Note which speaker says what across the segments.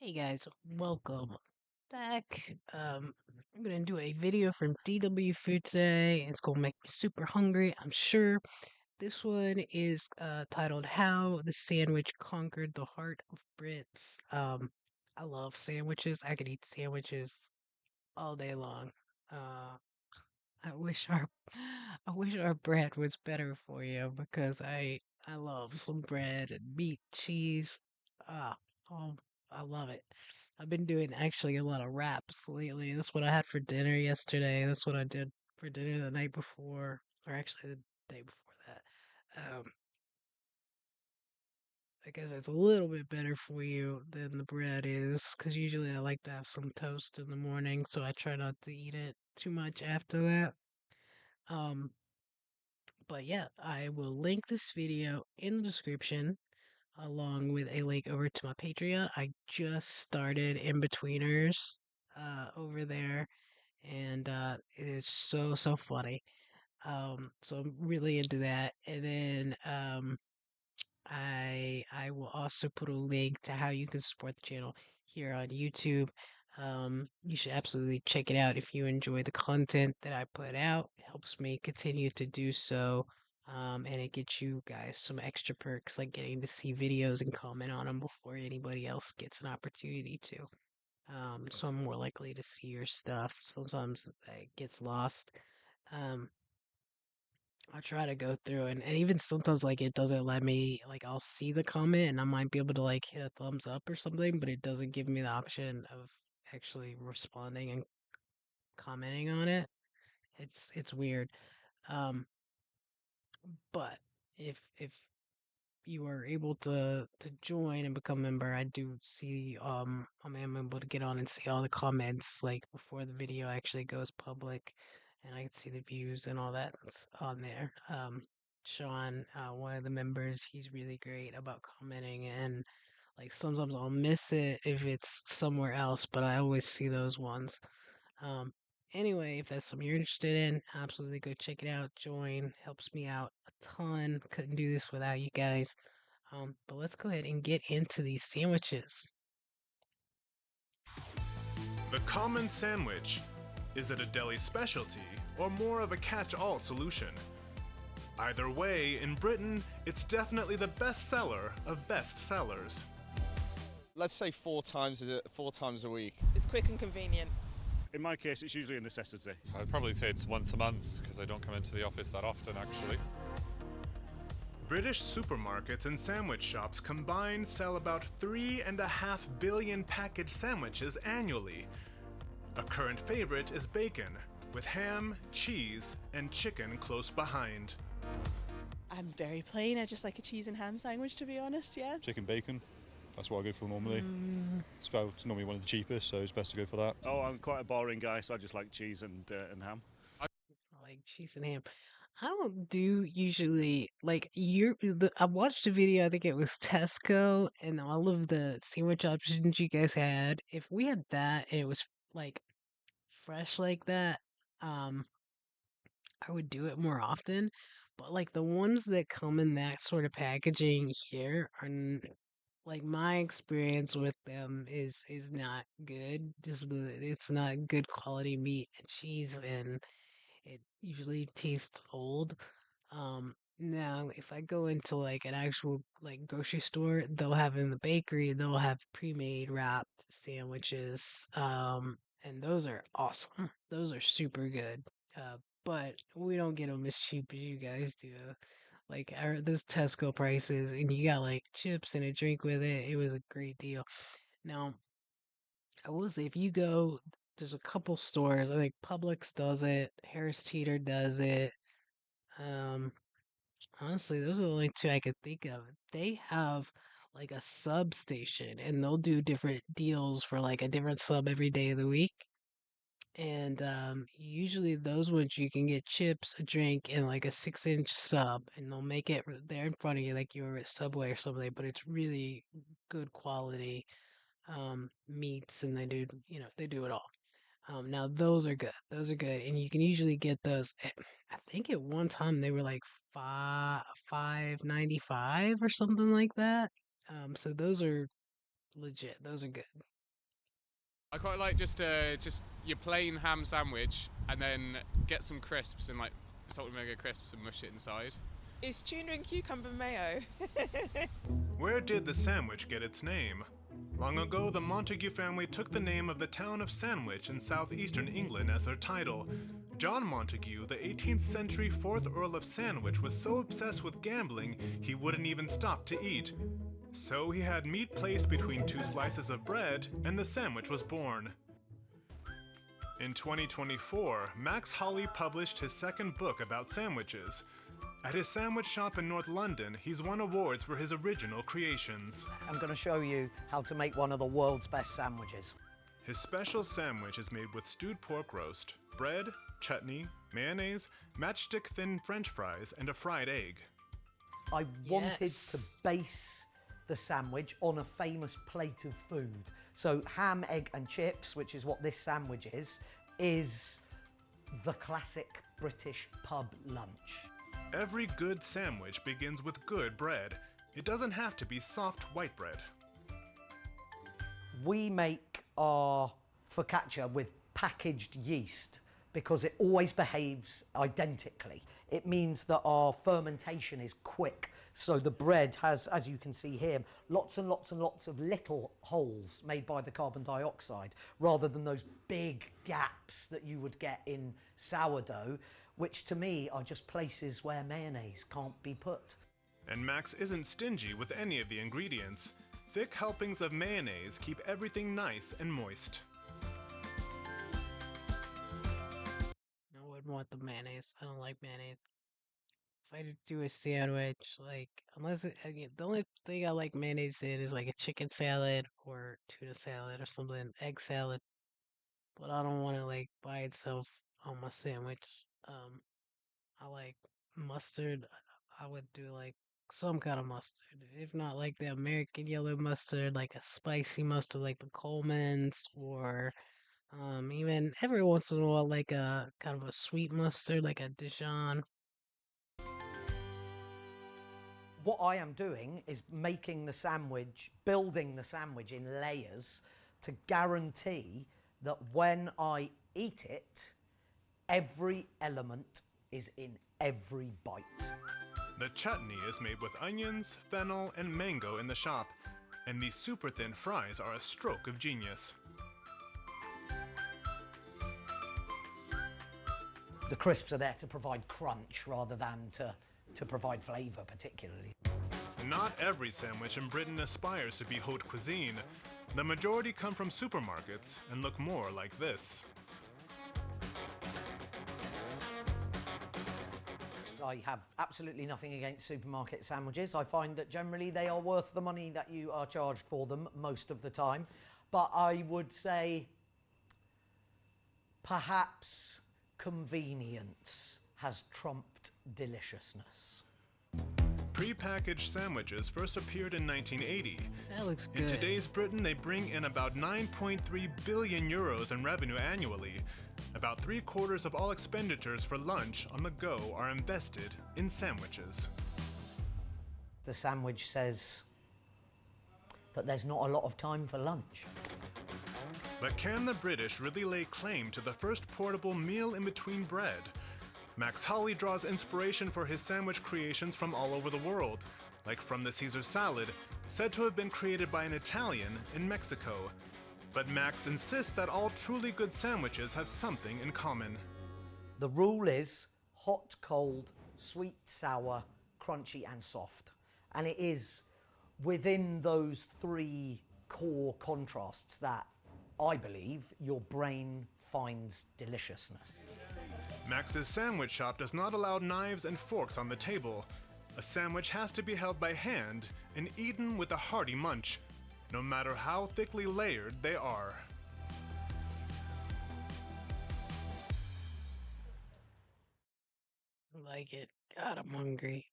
Speaker 1: Hey guys, welcome back. I'm gonna do a video from DW Food today. It's gonna make me super hungry, I'm sure. This one is titled How the Sandwich Conquered the Heart of Brits. I love sandwiches. I could eat sandwiches all day long. Uh, I wish our I wish our bread was better for you because I love some bread and meat, cheese. Ah, oh, I love it. I've been doing actually a lot of wraps lately. That's what I had for dinner yesterday. That's what I did for dinner the night before, or actually the day before that. I guess it's a little bit better for you than the bread is, because usually I like to have some toast in the morning, so I try not to eat it too much after that. Um, But yeah, I will link this video in the description along with a link over to my Patreon. I just started In Betweeners over there, and it is so funny. So I'm really into that. And then I will also put a link to how you can support the channel here on YouTube. You should absolutely check it out if you enjoy the content that I put out. It helps me continue to do so. And it gets you guys some extra perks like getting to see videos and comment on them before anybody else gets an opportunity to. So I'm more likely to see your stuff. Sometimes it gets lost. Um, I try to go through and even sometimes like it doesn't let me like I'll see the comment and I might be able to like hit a thumbs up or something, but it doesn't give me the option of actually responding and commenting on it. It's weird. Um, but if you are able to join and become a member, I do see I am able to get on and see all the comments like before the video actually goes public, and I can see the views and all that's on there. Sean, one of the members, he's really great about commenting, and like sometimes I'll miss it if it's somewhere else, but I always see those ones. Um, anyway, if that's something you're interested in, absolutely go check it out. Join, helps me out a ton. Couldn't do this without you guys. But let's go ahead and get into these sandwiches.
Speaker 2: The common sandwich. Is it a deli specialty or more of a catch-all solution? Either way, in Britain, it's definitely the best seller of best sellers.
Speaker 3: Let's say four times a week.
Speaker 4: It's quick and convenient.
Speaker 5: In my case, it's usually a necessity.
Speaker 6: I'd probably say it's once a month because I don't come into the office that often, actually.
Speaker 2: British supermarkets and sandwich shops combined sell about 3.5 billion packaged sandwiches annually. A current favorite is bacon, with ham, cheese, and chicken close behind.
Speaker 4: I'm very plain. I just like a cheese and ham sandwich, to be honest, yeah.
Speaker 7: Chicken bacon. That's what I go for normally. It's normally one of the cheapest, so it's best to go for that.
Speaker 5: Oh, I'm quite a boring guy, so I just like cheese and ham.
Speaker 1: I like cheese and ham. I don't do usually like I watched a video, I think it was Tesco, and all of the sandwich options you guys had. If we had that and it was like fresh like that, um, I would do it more often. But like the ones that come in that sort of packaging here are like my experience with them is not good. Just it's not good quality meat and cheese, and it usually tastes old. Now if I go into like an actual like grocery store, they'll have in the bakery, they'll have pre-made wrapped sandwiches. And those are awesome. Those are super good. But we don't get them as cheap as you guys do. Like those Tesco prices, and you got like chips and a drink with it. It was a great deal. Now, I will say if you go, there's a couple stores. I think Publix does it. Harris Teeter does it. Um, Honestly, those are the only two I could think of. They have like a sub station, and they'll do different deals for like a different sub every day of the week. And usually those ones you can get chips, a drink, and like a 6-inch sub, and they'll make it there in front of you like you were at Subway or something. But it's really good quality meats, and they do it all. Now those are good. Those are good, and you can usually get those. I think at one time they were like $5.95 or something like that. So those are legit. Those are good.
Speaker 8: I quite like just your plain ham sandwich and then get some crisps and like salt and vinegar crisps and mush it inside.
Speaker 4: It's tuna and cucumber mayo.
Speaker 2: Where did the sandwich get its name? Long ago, the Montague family took the name of the town of Sandwich in southeastern England as their title. John Montague, the 18th century 4th Earl of Sandwich, was so obsessed with gambling he wouldn't even stop to eat. So he had meat placed between two slices of bread, and the sandwich was born. In 2024, Max Hawley published his second book about sandwiches. At his sandwich shop in North London, he's won awards for his original creations.
Speaker 9: I'm going to show you how to make one of the world's best sandwiches.
Speaker 2: His special sandwich is made with stewed pork roast, bread, chutney, mayonnaise, matchstick thin French fries, and a fried egg.
Speaker 9: I wanted
Speaker 1: Yes.
Speaker 9: to base the sandwich on a famous plate of food. So ham, egg and chips, which is what this sandwich is the classic British pub lunch.
Speaker 2: Every good sandwich begins with good bread. It doesn't have to be soft white bread.
Speaker 9: We make our focaccia with packaged yeast because it always behaves identically. It means that our fermentation is quick, so the bread has, as you can see here, lots and lots and lots of little holes made by the carbon dioxide, rather than those big gaps that you would get in sourdough, which to me are just places where mayonnaise can't be put.
Speaker 2: And Max isn't stingy with any of the ingredients. Thick helpings of mayonnaise keep everything nice and moist.
Speaker 1: I wouldn't want the mayonnaise. I don't like mayonnaise. If I do a sandwich, like, unless the only thing I like mayonnaise in is like a chicken salad or tuna salad or something, egg salad. But I don't want to like by itself on my sandwich. I like mustard. I would do like some kind of mustard. If not like the American yellow mustard, like a spicy mustard like the Coleman's, or even every once in a while like a kind of a sweet mustard like a Dijon.
Speaker 9: What I am doing is making the sandwich, building the sandwich in layers to guarantee that when I eat it, every element is in every bite.
Speaker 2: The chutney is made with onions, fennel, and mango in the shop, and these super thin fries are a stroke of genius.
Speaker 9: The crisps are there to provide crunch rather than to provide flavour particularly.
Speaker 2: Not every sandwich in Britain aspires to be haute cuisine. The majority come from supermarkets and look more like this.
Speaker 9: I have absolutely nothing against supermarket sandwiches. I find that generally they are worth the money that you are charged for them most of the time. But I would say perhaps convenience has trumped deliciousness.
Speaker 2: Pre-packaged sandwiches first appeared in 1980.
Speaker 1: That looks
Speaker 2: In
Speaker 1: good.
Speaker 2: today's Britain, they bring in about 9.3 billion euros in revenue annually. About 3/4 of all expenditures for lunch on the go are invested in sandwiches.
Speaker 9: The sandwich says that there's not a lot of time for lunch.
Speaker 2: But can the British really lay claim to the first portable meal in between bread? Max Hawley draws inspiration for his sandwich creations from all over the world, like from the Caesar salad, said to have been created by an Italian in Mexico. But Max insists that all truly good sandwiches have something in common.
Speaker 9: The rule is hot, cold, sweet, sour, crunchy and soft. And it is within those three core contrasts that I believe your brain finds deliciousness.
Speaker 2: Max's sandwich shop does not allow knives and forks on the table. A sandwich has to be held by hand and eaten with a hearty munch, no matter how thickly layered they are.
Speaker 1: I like it. God, I'm hungry.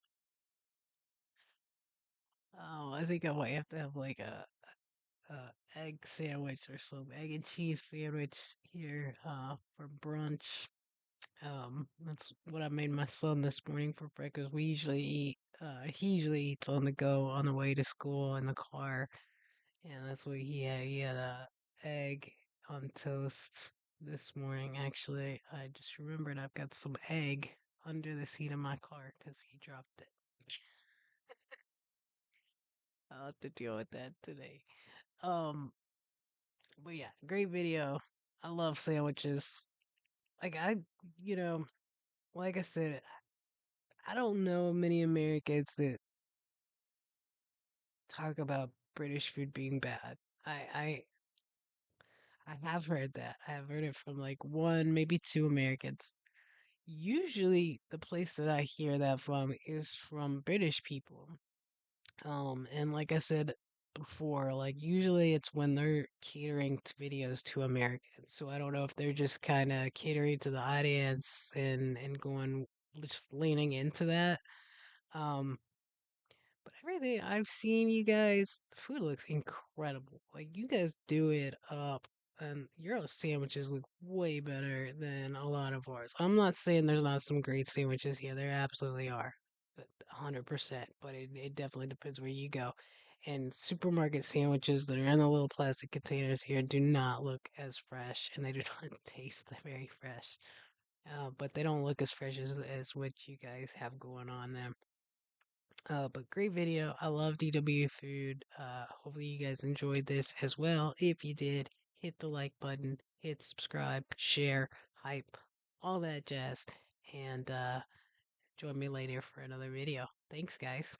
Speaker 1: Oh, I think I might have to have like a egg sandwich or some egg and cheese sandwich here for brunch. That's what I made my son this morning for breakfast. We usually eat. He usually eats on the go on the way to school in the car, and that's what he had. He had a egg on toast this morning. Actually, I just remembered I've got some egg under the seat of my car because he dropped it. I'll have to deal with that today. Um, but yeah, great video. I love sandwiches. Like you know, like I said, I don't know many Americans that talk about British food being bad. I I have heard that. I have heard it from like one, maybe two Americans. Usually, the place that I hear that from is from British people. And like I said before, like usually it's when they're catering to videos to Americans. So I don't know if they're just kind of catering to the audience and going just leaning into that. Um, but everything I've seen, you guys, the food looks incredible. Like you guys do it up, and your sandwiches look way better than a lot of ours. I'm not saying there's not some great sandwiches here. There absolutely are, 100%. But it definitely depends where you go. And supermarket sandwiches that are in the little plastic containers here do not look as fresh, and they do not taste very fresh. But they don't look as fresh as what you guys have going on there. But great video. I love DW food. Hopefully you guys enjoyed this as well. If you did, hit the like button, hit subscribe, share, hype, all that jazz. And join me later for another video. Thanks, guys.